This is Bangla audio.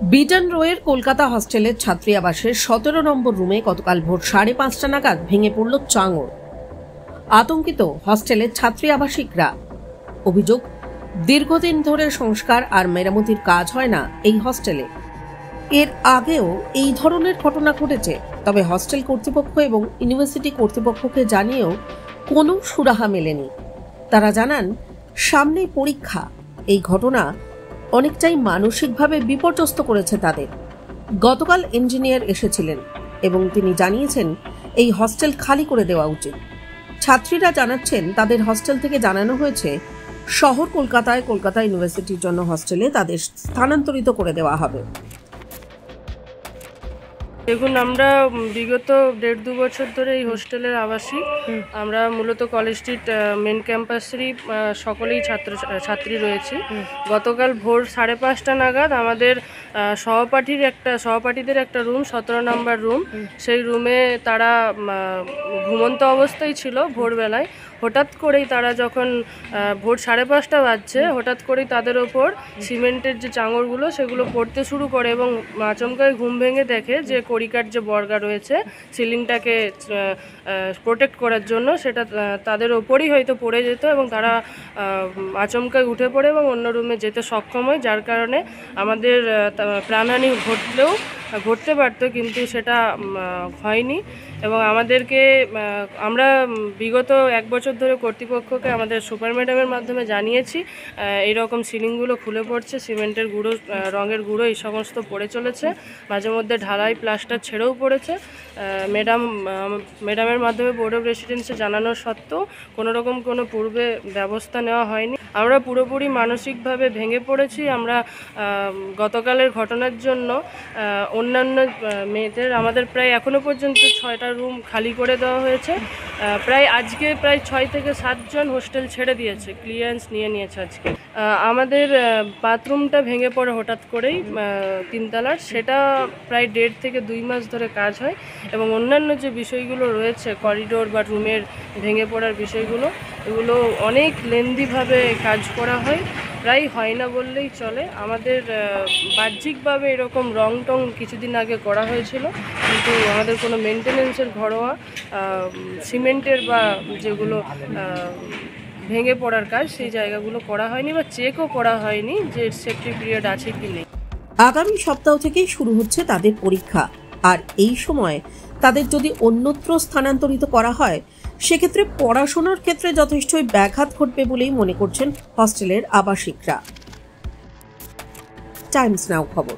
বিটন রোয়ের কলকাতা হস্টেলের ছাত্রী আবাসের 17 নম্বর রুমে গতকাল ভোর 5:30 নাগাদ ভেঙে পড়ল চাঙর। আতঙ্কিত হস্টেলের ছাত্রী আবাসিকরা। অভিযোগ, দীর্ঘদিন ধরে সংস্কার আর মেরামতির কাজ হয় না এই হস্টেলে। এর আগেও এই ধরনের ঘটনা ঘটেছে, তবে হস্টেল কর্তৃপক্ষ এবং ইউনিভার্সিটি কর্তৃপক্ষকে জানিয়েও কোনো সুরাহা মেলেনি। তারা জানান, সামনে পরীক্ষা। এই ঘটনা অনেকটাই মানসিকভাবে বিপর্যস্ত করেছে তাদের। গতকাল ইঞ্জিনিয়ার এসেছিলেন এবং তিনি জানিয়েছেন এই হস্টেল খালি করে দেওয়া উচিত। ছাত্রীরা জানাচ্ছেন, তাদের হস্টেল থেকে জানানো হয়েছে শহর কলকাতা ইউনিভার্সিটির জন্য হস্টেলে তাদের স্থানান্তরিত করে দেওয়া হবে। দেখুন, আমরা বিগত 1.5-2 বছর ধরে এই হোস্টেলের আবাসিক। আমরা মূলত কলেজ স্ট্রিট মেন ক্যাম্পাসেরই সকলেই ছাত্রী রয়েছি। গতকাল ভোর 5:30 নাগাদ আমাদের সহপাঠীদের একটা রুম, 17 নম্বর রুম, সেই রুমে তারা ঘুমন্ত অবস্থায় ছিল। ভোরবেলায় হঠাৎ করেই তারা যখন ভোর 5:30 বাজছে, হঠাৎ করেই তাদের ওপর সিমেন্টের যে চাঙরগুলো সেগুলো পড়তে শুরু করে এবং আচমকায় ঘুম ভেঙে দেখে যে করিকার যে বর্গা রয়েছে সিলিংটাকে প্রোটেক্ট করার জন্য, সেটা তাদের ওপরই হয়তো পড়ে যেত এবং তারা আচমকায় উঠে পড়ে এবং অন্য রুমে যেতে সক্ষম হয়, যার কারণে আমাদের প্রাণহানি ঘটতে পারতো, কিন্তু সেটা হয়নি। এবং আমরা বিগত 1 বছর ধরে কর্তৃপক্ষকে আমাদের সুপার ম্যাডামের মাধ্যমে জানিয়েছি এইরকম সিলিংগুলো খুলে পড়ছে, সিমেন্টের গুঁড়ো, রঙের গুঁড়ো এই সমস্ত পড়ে চলেছে, মাঝে মধ্যে ঢালাই প্লাস্টার ছেড়েও পড়েছে। ম্যাডামের মাধ্যমে বোর্ড অফ রেসিডেন্সে জানানোর সত্ত্বেও কোনোরকম কোনো পূর্বে ব্যবস্থা নেওয়া হয়নি। আমরা পুরোপুরি মানসিকভাবে ভেঙে পড়েছি। আমরা গতকালের ঘটনার জন্য অন্যান্য মেয়েদের আমাদের প্রায় এখনও পর্যন্ত 6টা রুম খালি করে দেওয়া হয়েছে। আজকে প্রায় 6 থেকে 7 জন হোস্টেল ছেড়ে দিয়েছে, ক্লিয়ারেন্স নিয়েছে আজকে। আমাদের বাথরুমটা ভেঙে পড়ে হঠাৎ করেই 3 তলার, সেটা প্রায় 1.5 থেকে 2 মাস ধরে কাজ হয়। এবং অন্যান্য যে বিষয়গুলো রয়েছে, করিডোর বা রুমের ভেঙে পড়ার বিষয়গুলো, এগুলো অনেক লেন্দিভাবে কাজ করা হয়, প্রায় হয় না বললেই চলে। আমাদের বাহ্যিকভাবে এরকম রং টং কিছুদিন আগে করা হয়েছিল, কিন্তু আমাদের কোনো মেনটেনেন্সের ঘরোয়া সিমেন্টের বা যেগুলো ভেঙে পড়ার কাজ, সেই জায়গাগুলো করা হয়নি বা চেকও করা হয়নি যে সেফটি পিরিয়ড আছে কি নেই। আগামী সপ্তাহ থেকেই শুরু হচ্ছে তাদের পরীক্ষা, আর এই সময় তাদের যদি অন্যত্র স্থানান্তরিত করা হয়, সেক্ষেত্রে পড়াশোনার ক্ষেত্রে যথেষ্টই ব্যাঘাত ঘটবে বলেই মনে করছেন হস্টেলের আবাসিকরা। টাইমস নাও খবর।